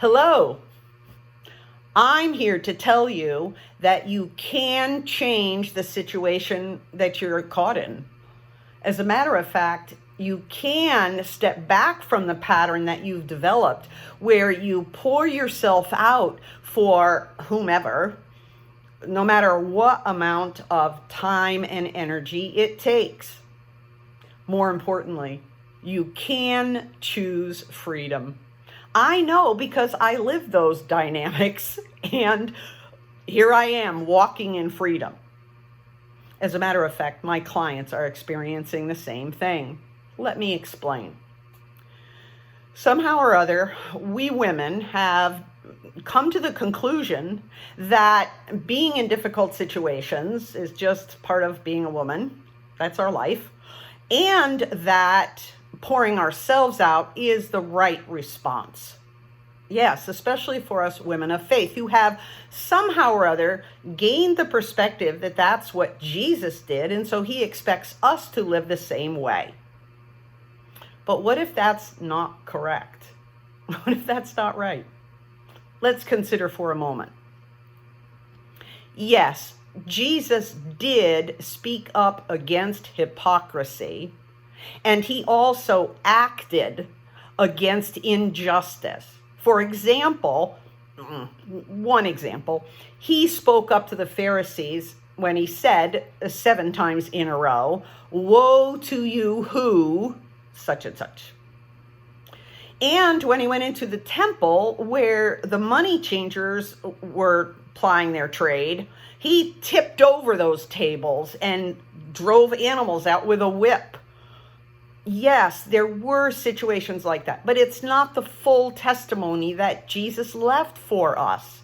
Hello, I'm here to tell you that you can change the situation that you're caught in. As a matter of fact, you can step back from the pattern that you've developed where you pour yourself out for whomever, no matter what amount of time and energy it takes. More importantly, you can choose freedom. I know because I live those dynamics, and here I am walking in freedom. As a matter of fact, my clients are experiencing the same thing. Let me explain. Somehow or other, we women have come to the conclusion that being in difficult situations is just part of being a woman. That's our life. And that pouring ourselves out is the right response. Yes, especially for us women of faith who have somehow or other gained the perspective that that's what Jesus did, and so he expects us to live the same way. But what if that's not correct? What if that's not right? Let's consider for a moment. Yes, Jesus did speak up against hypocrisy, and he also acted against injustice. For example, one example, he spoke up to the Pharisees when he said 7 times in a row, "Woe to you who," such and such. And when he went into the temple where the money changers were plying their trade, he tipped over those tables and drove animals out with a whip. Yes, there were situations like that, but it's not the full testimony that Jesus left for us.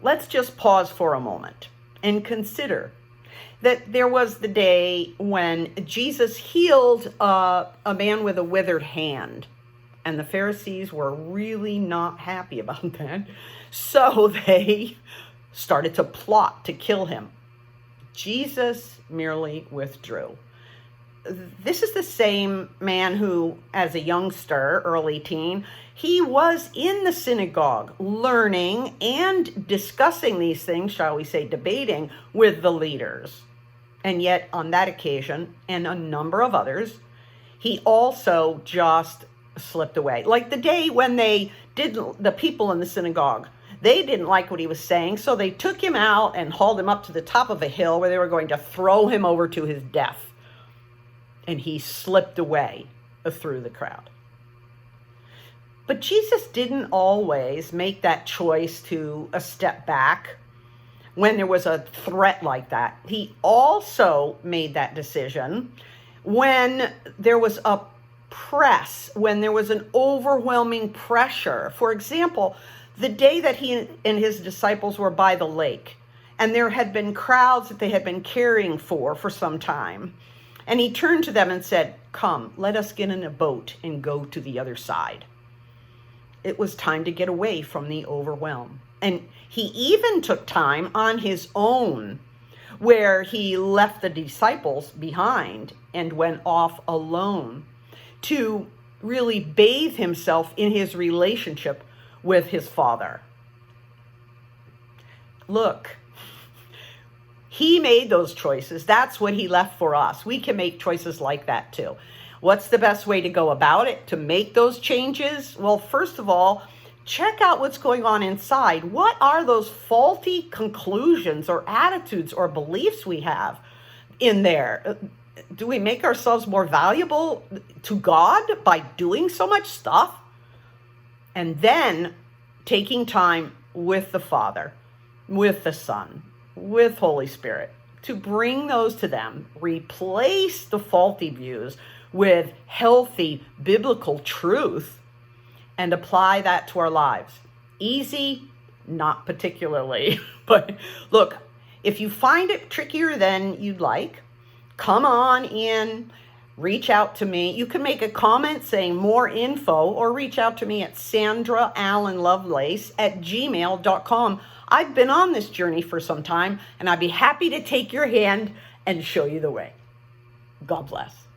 Let's just pause for a moment and consider that there was the day when Jesus healed a man with a withered hand, and the Pharisees were really not happy about that. So they started to plot to kill him. Jesus merely withdrew. This is the same man who, as a youngster, early teen, he was in the synagogue learning and discussing these things, shall we say, debating with the leaders. And yet on that occasion, and a number of others, he also just slipped away. Like the day when the people in the synagogue, they didn't like what he was saying, so they took him out and hauled him up to the top of a hill where they were going to throw him over to his death. And he slipped away through the crowd. But Jesus didn't always make that choice to step back when there was a threat like that. He also made that decision when there was a press, when there was an overwhelming pressure. For example, the day that he and his disciples were by the lake, and there had been crowds that they had been caring for some time. And he turned to them and said, "Come, let us get in a boat and go to the other side." It was time to get away from the overwhelm. And he even took time on his own, where he left the disciples behind and went off alone to really bathe himself in his relationship with his Father. Look, he made those choices. That's what he left for us. We can make choices like that too. What's the best way to go about it to make those changes? Well, first of all, check out what's going on inside. What are those faulty conclusions or attitudes or beliefs we have in there? Do we make ourselves more valuable to God by doing so much stuff? And then taking time with the Father, with the Son, with Holy Spirit, to bring those to them, replace the faulty views with healthy biblical truth, and apply that to our lives. Easy? Not particularly. But look, if you find it trickier than you'd like, come on in, reach out to me. You can make a comment saying more info, or reach out to me at sandraallenlovelace@gmail.com. I've been on this journey for some time, and I'd be happy to take your hand and show you the way. God bless.